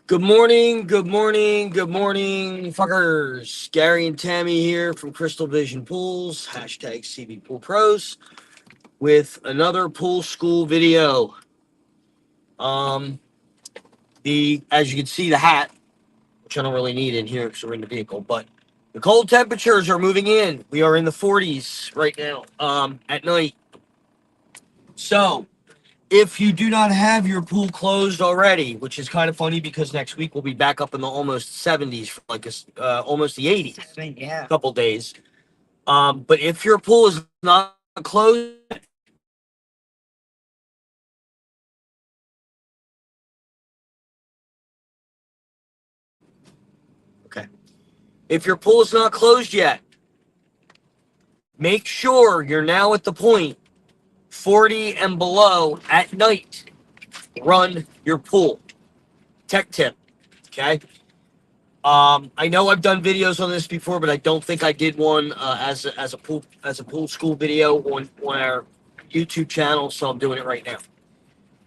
Good morning, fuckers. Gary and Tammy here from Crystal Vision Pools, hashtag Cvpoolpros, with another pool school video. As you can see, the hat, which I don't really need in here because we're in the vehicle, but the cold temperatures are moving in. We are in the 40s right now, at night. So, if you do not have your pool closed already, which is kind of funny because next week we'll be back up in the almost 70s for almost the 80s, Yeah. a couple days. But if your pool is not closed, okay. If your pool is not closed yet, make sure you're now at the point 40 and below at night. Run your pool. Tech tip, okay? I know I've done videos on this before, but I don't think I did one as a pool school video on our YouTube channel, so I'm doing it right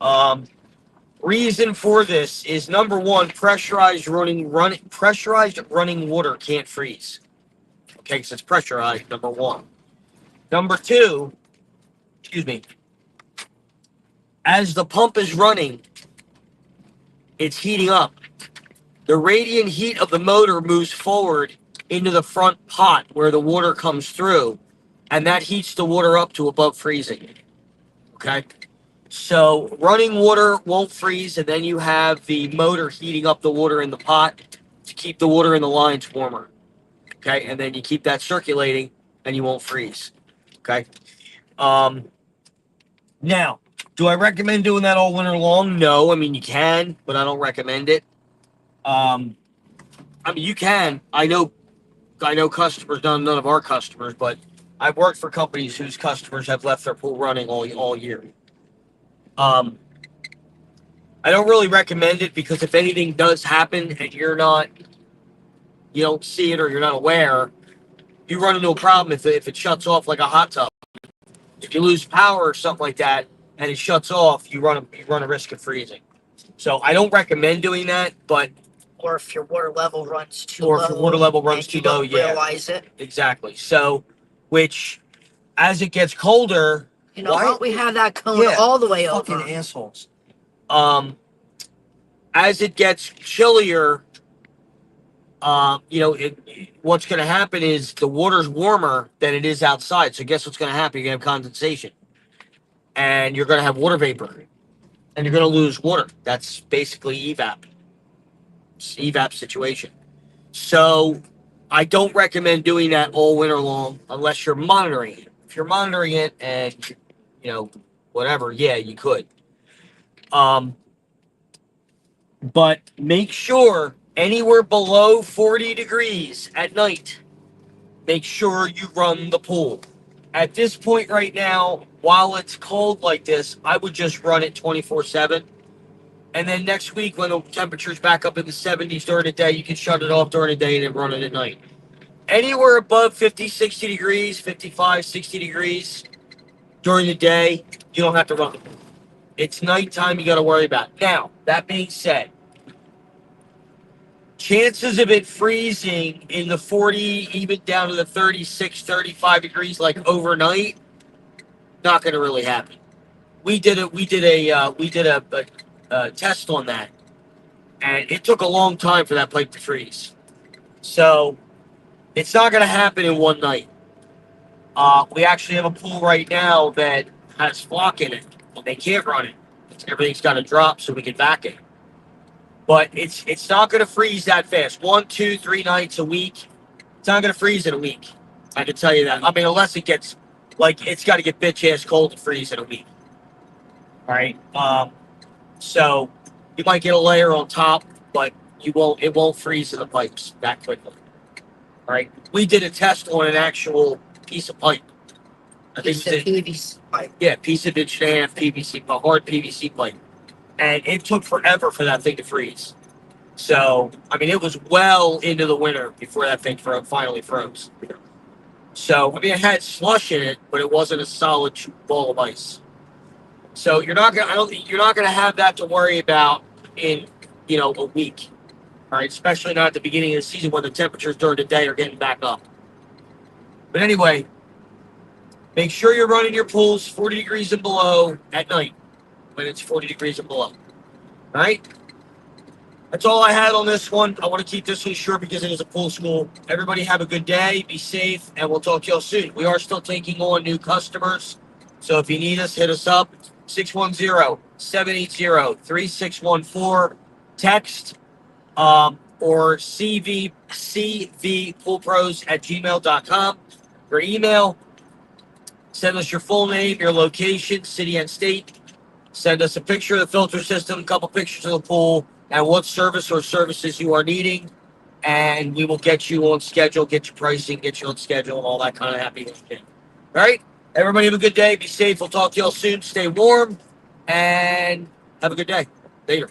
now. Reason for this is number one, pressurized running water can't freeze. Okay, because it's pressurized. Number one. Number two, excuse me. As the pump is running, it's heating up. The radiant heat of the motor moves forward into the front pot where the water comes through, and that heats the water up to above freezing. Okay? So running water won't freeze, and then you have the motor heating up the water in the pot to keep the water in the lines warmer. Okay? And then you keep that circulating, and you won't freeze. Okay? Now, do I recommend doing that all winter long? No. I mean, you can, but I don't recommend it. I mean, you can. I know customers, none of our customers, but I've worked for companies whose customers have left their pool running all year. I don't really recommend it because if anything does happen and you don't see it or you're not aware, you run into a problem if it shuts off like a hot tub. If you lose power or something like that and it shuts off, you run a risk of freezing. So I don't recommend doing that, but Or if your water level runs too or low. if your water level runs and too you don't low, yeah, realize it. exactly. So, which as it gets colder, You know, why don't we have that cone Yeah, all the way fucking over? assholes. As it gets chillier, what's going to happen is the water's warmer than it is outside. So guess what's going to happen? You're going to have condensation, and you're going to have water vapor, and you're going to lose water. That's basically evap. It's evap situation. So I don't recommend doing that all winter long unless you're monitoring it. If you're monitoring it and whatever, yeah, you could. But make sure anywhere below 40 degrees at night, make sure you run the pool. At this point right now, while it's cold like this, I would just run it 24/7. And then next week, when the temperature's back up in the 70s during the day, you can shut it off during the day and then run it at night. Anywhere above 50, 60 degrees, 55, 60 degrees during the day, you don't have to run the pool. It's nighttime you got to worry about. Now, that being said, chances of it freezing in the 40, even down to the 36, 35 degrees, like overnight, not going to really happen. We did a test on that, and it took a long time for that pipe to freeze. So it's not going to happen in one night. We actually have a pool right now that has flock in it, and they can't run it. Everything's got to drop so we can vac it. But it's not going to freeze that fast. 1, 2, 3 nights a week. It's not going to freeze in a week. I can tell you that. I mean, unless it gets, it's got to get bitch ass cold to freeze in a week. All right. So you might get a layer on top, but it won't freeze in the pipes that quickly. All right. We did a test on an actual piece of pipe. Piece of PVC pipe. Yeah, piece of inch and a half PVC, a hard PVC pipe. And it took forever for that thing to freeze. So, I mean, it was well into the winter before that thing finally froze. So, I mean, it had slush in it, but it wasn't a solid ball of ice. So you're not gonna have that to worry about in a week. All right, especially not at the beginning of the season when the temperatures during the day are getting back up. But anyway, make sure you're running your pools 40 degrees and below at night when it's 40 degrees and below. All right? That's all I had on this one. I want to keep this one short because it is a pool school. Everybody have a good day. Be safe, and we'll talk to y'all soon. We are still taking on new customers. So if you need us, hit us up. 610-780-3614. Text or cvpoolpros@gmail.com. Or email. Send us your full name, your location, city and state. Send us a picture of the filter system, a couple pictures of the pool, and what service or services you are needing. And we will get you on schedule, get you pricing, get you on schedule, and all that kind of happy shit. All right? Everybody have a good day. Be safe. We'll talk to y'all soon. Stay warm and have a good day. Later.